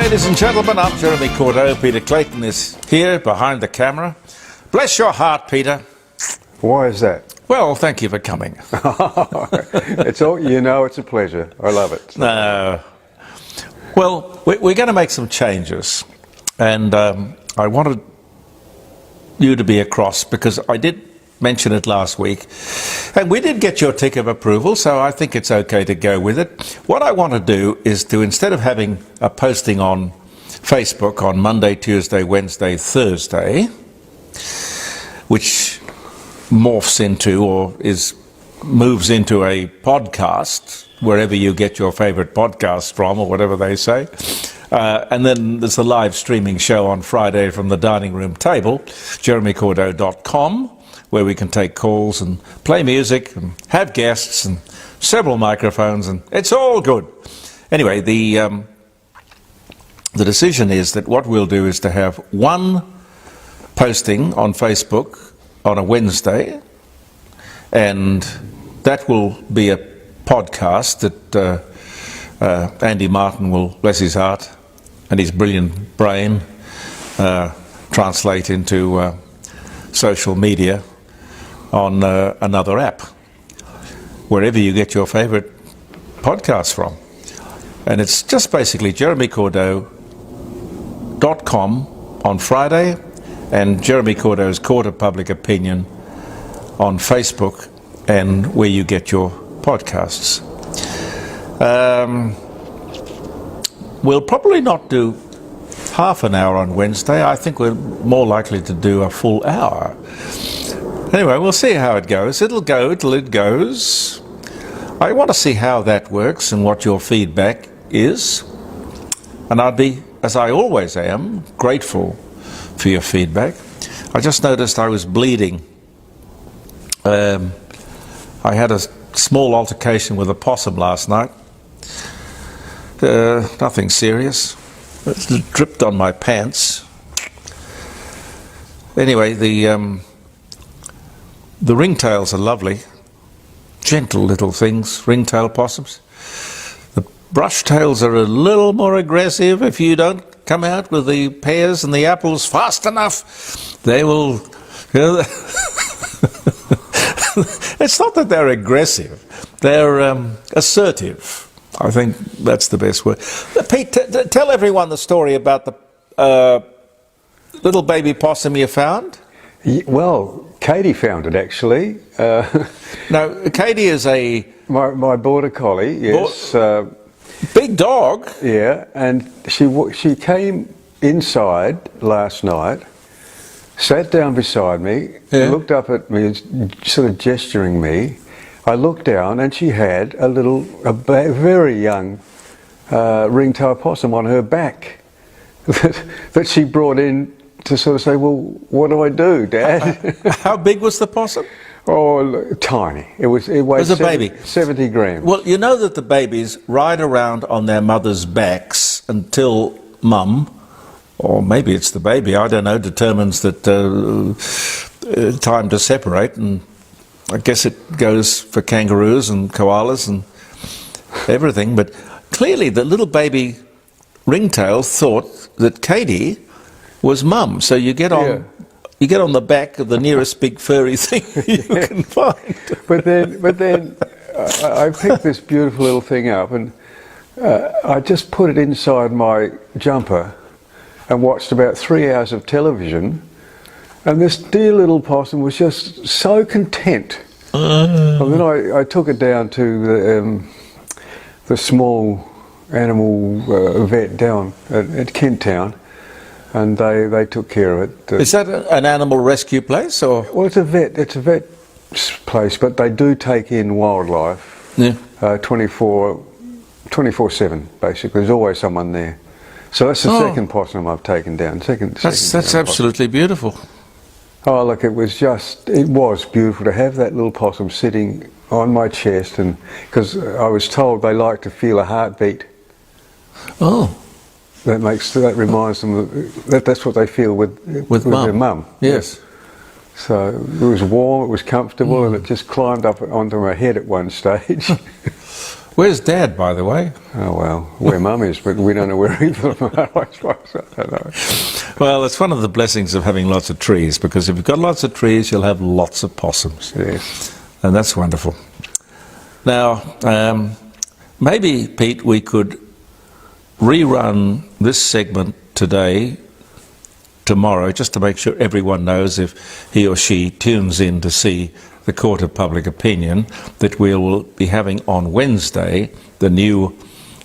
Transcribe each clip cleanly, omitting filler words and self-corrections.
ladies and gentlemen, I'm Jeremy Cordeaux. Peter Clayton is here behind the camera. Bless your heart, Peter. Why is that? Well, thank you for coming. It's all, you know, it's a pleasure. I love it. Well, we're going to make some changes, and I wanted you to be across because I did mention it last week, and we did get your tick of approval, so I think it's okay to go with it. What I want to do is to, instead of having a posting on Facebook on Monday, Tuesday, Wednesday, Thursday, which morphs into or moves into a podcast wherever you get your favorite podcast from, or whatever they say, and then there's a live streaming show on Friday from the dining room table, jeremycordeaux.com, where we can take calls and play music and have guests and several microphones, and it's all good. Anyway, the decision is that what we'll do is to have one posting on Facebook on a Wednesday, and that will be a podcast that Andy Martin will, bless his heart and his brilliant brain, translate into social media on another app, wherever you get your favourite podcast from. And it's just basically jeremycordeaux.com on Friday and Jeremy Cordeaux's Court of Public Opinion on Facebook, and where you get your podcasts. We'll probably not do half an hour on Wednesday. I think we're more likely to do a full hour. Anyway, we'll see how it goes. It'll go till it goes. I want to see how that works and what your feedback is. And I'd be, as I always am, grateful for your feedback. I just noticed I was bleeding. I had a small altercation with a possum last night. Nothing serious. It dripped on my pants. Anyway, the ringtails are lovely. Gentle little things, ringtail possums. The brushtails are a little more aggressive. If you don't come out with the pears and the apples fast enough, they will... It's not that they're aggressive, they're assertive. I think that's the best word. Pete, tell everyone the story about the little baby possum you found. Well, Katy found it, actually. Now, Katy is my border collie, yes. Big dog. Yeah, and she came inside last night, sat down beside me, looked up at me, sort of gesturing me. I looked down and she had a very young ringtail possum on her back that she brought in to sort of say, well, what do I do, Dad? How big was the possum? Oh, tiny. It weighed a baby. 70 grams. Well, you know that the babies ride around on their mother's backs until mum, or maybe it's the baby, I don't know, determines that time to separate, and I guess it goes for kangaroos and koalas and everything, but clearly the little baby ringtail thought that Katy was mum, so you get on the back of the nearest big furry thing you can find. But then I picked this beautiful little thing up, and I just put it inside my jumper and watched about 3 hours of television, and this dear little possum was just so content. And then I took it down to the small animal vet down at Kent Town, and they took care of it. Is that an animal rescue place, or? Well, it's a vet place, but they do take in wildlife 24/7, basically. There's always someone there. So that's the second possum I've taken down. That's absolutely beautiful. Oh, look, it was beautiful to have that little possum sitting on my chest, and because I was told they like to feel a heartbeat. Oh. That reminds them that's what they feel with their mum. Yes. So it was warm, it was comfortable, and it just climbed up onto my head at one stage. Where's Dad, by the way? Oh, well, where Mum is, but we don't know where either of them are, I suppose. I don't know. Well, it's one of the blessings of having lots of trees, because if you've got lots of trees, you'll have lots of possums. Yes. And that's wonderful. Now, maybe, Pete, we could rerun this segment today, tomorrow, just to make sure everyone knows, if he or she tunes in to see the Court of Public Opinion, that we will be having on Wednesday the new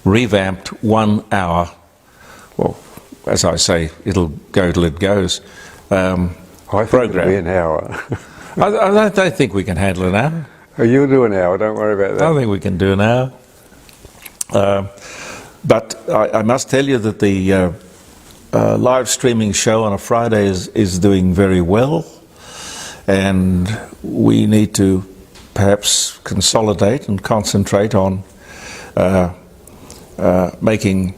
revamped 1 hour, well, as I say, it'll go till it goes, I think program. it'll be an hour. I don't think we can handle an hour. Oh, you'll do an hour, don't worry about that. I think we can do an hour. But I must tell you that the live streaming show on a Friday is doing very well, and we need to perhaps consolidate and concentrate on making,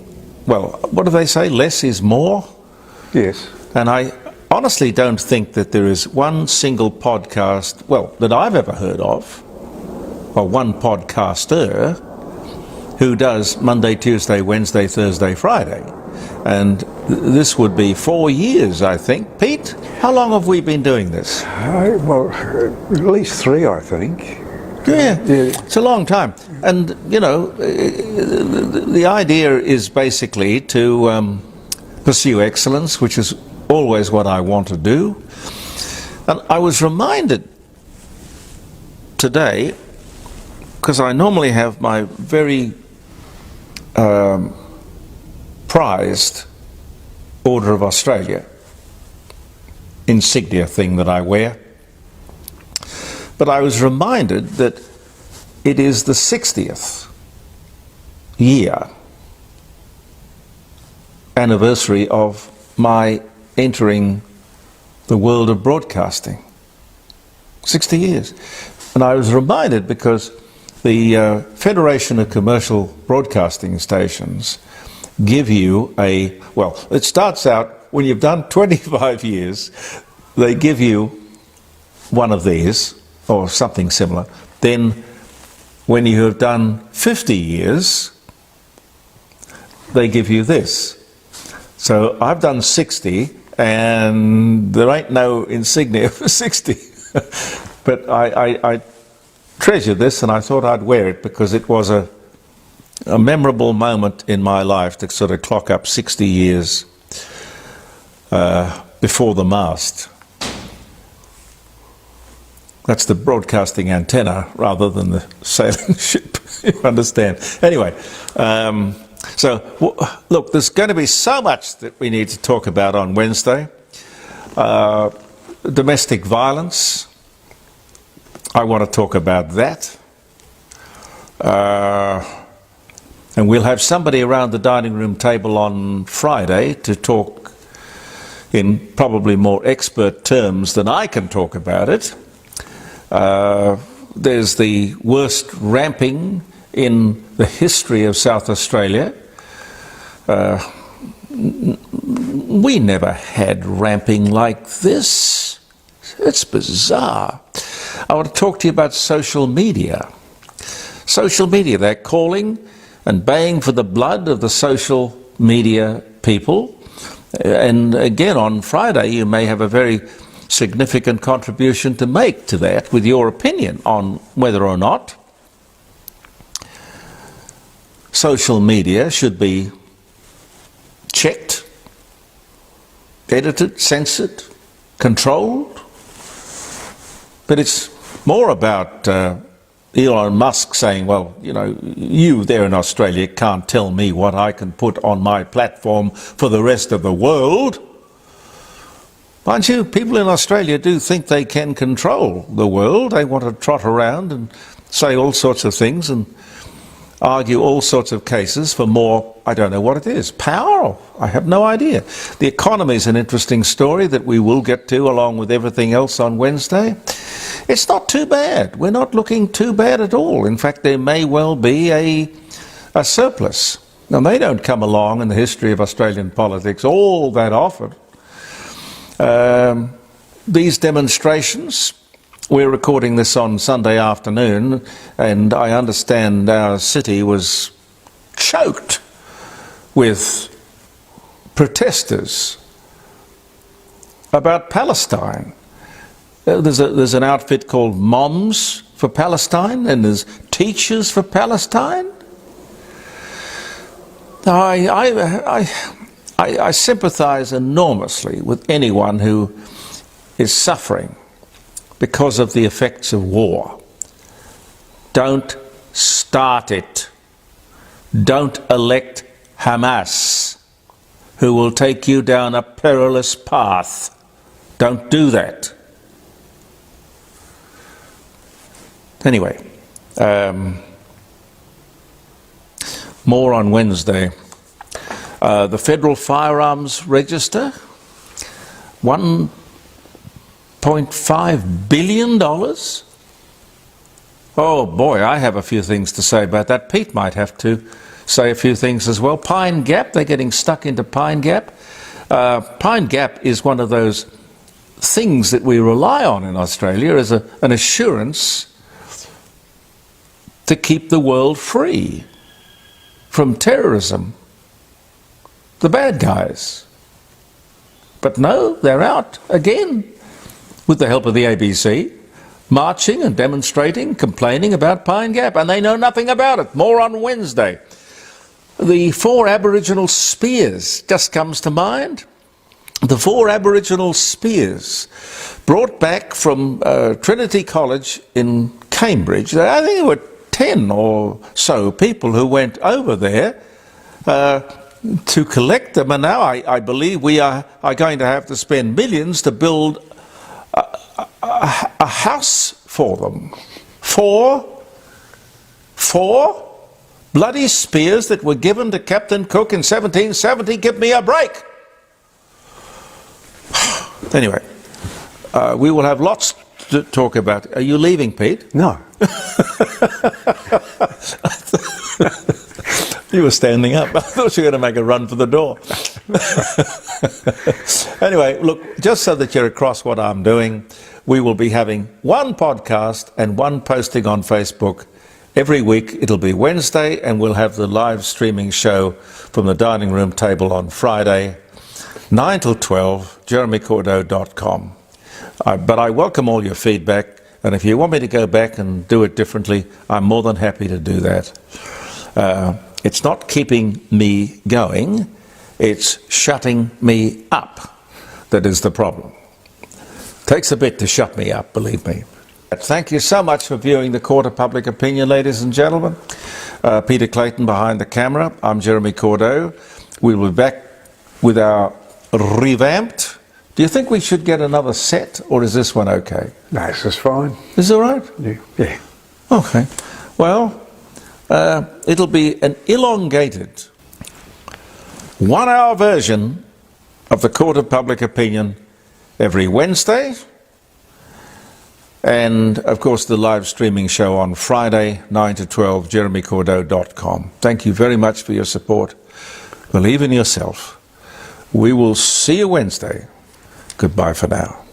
well, what do they say? Less is more? Yes. And I honestly don't think that there is one single podcast, well, that I've ever heard of, or one podcaster who does Monday, Tuesday, Wednesday, Thursday, Friday. And this would be 4 years, I think. Pete, how long have we been doing this? Well, at least 3, I think. Yeah, it's a long time. And, you know, the idea is basically to pursue excellence, which is always what I want to do. And I was reminded today, because I normally have my very prized Order of Australia insignia thing that I wear. But I was reminded that it is the 60th year anniversary of my entering the world of broadcasting. 60 years. And I was reminded because the Federation of Commercial Broadcasting Stations give you a, well, it starts out when you've done 25 years, they give you one of these or something similar. Then when you have done 50 years, they give you this. So I've done 60 and there ain't no insignia for 60. But I treasure this, and I thought I'd wear it because it was a memorable moment in my life to sort of clock up 60 years before the mast. That's the broadcasting antenna rather than the sailing ship, you understand. Anyway, so look, there's going to be so much that we need to talk about on Wednesday. Domestic violence, I want to talk about that. And we'll have somebody around the dining room table on Friday to talk in probably more expert terms than I can talk about it. There's the worst ramping in the history of South Australia. We never had ramping like this. It's bizarre. I want to talk to you about social media. Social media, they're calling and baying for the blood of the social media people. And again, on Friday, you may have a very significant contribution to make to that with your opinion on whether or not social media should be checked, edited, censored, controlled. But it's more about Elon Musk saying, well, you know, you there in Australia can't tell me what I can put on my platform for the rest of the world. Mind you, people in Australia do think they can control the world. They want to trot around and say all sorts of things and argue all sorts of cases for more, I don't know what it is, power? I have no idea. The economy is an interesting story that we will get to along with everything else on Wednesday. It's not too bad. We're not looking too bad at all. In fact, there may well be a surplus. Now, they don't come along in the history of Australian politics all that often. These demonstrations we're recording this on Sunday afternoon, and I understand our city was choked with protesters about Palestine. There's an outfit called Moms for Palestine, and there's Teachers for Palestine. I sympathise enormously with anyone who is suffering because of the effects of war. Don't start it. Don't elect Hamas, who will take you down a perilous path. Don't do that. Anyway, more on Wednesday. The Federal Firearms Register, $1.5 billion. Oh boy, I have a few things to say about that. Pete might have to say a few things as well. Pine Gap, they're getting stuck into Pine Gap. Pine Gap is one of those things that we rely on in Australia as an assurance to keep the world free from terrorism, the bad guys. But no, they're out again with the help of the ABC, marching and demonstrating, complaining about Pine Gap, and they know nothing about it. More on Wednesday. The 4 Aboriginal spears just comes to mind. The 4 Aboriginal spears brought back from Trinity College in Cambridge. I think there were 10 or so people who went over there to collect them, and now I believe we are going to have to spend millions to build a house for them. 4 bloody spears that were given to Captain Cook in 1770. Give me a break. Anyway, we will have lots to talk about. Are you leaving, Pete? No. You were standing up. I thought you were going to make a run for the door. Anyway, look, just so that you're across what I'm doing, we will be having 1 podcast and 1 posting on Facebook every week. It'll be Wednesday, and we'll have the live streaming show from the dining room table on Friday, 9 till 12, jeremycordeaux.com. But I welcome all your feedback, and if you want me to go back and do it differently, I'm more than happy to do that. It's not keeping me going, it's shutting me up that is the problem. Takes a bit to shut me up, believe me. Thank you so much for viewing the Court of Public Opinion, ladies and gentlemen. Peter Clayton behind the camera. I'm Jeremy Cordeaux. We'll be back with our revamped. Do you think we should get another set, or is this one okay? No, this is fine. Is it all right? Yeah. Okay. Well, it'll be an elongated 1-hour version of the Court of Public Opinion every Wednesday, and of course the live streaming show on Friday 9 to 12, jeremycordeaux.com. Thank you very much for your support. Believe in yourself. We will see you Wednesday. Goodbye for now.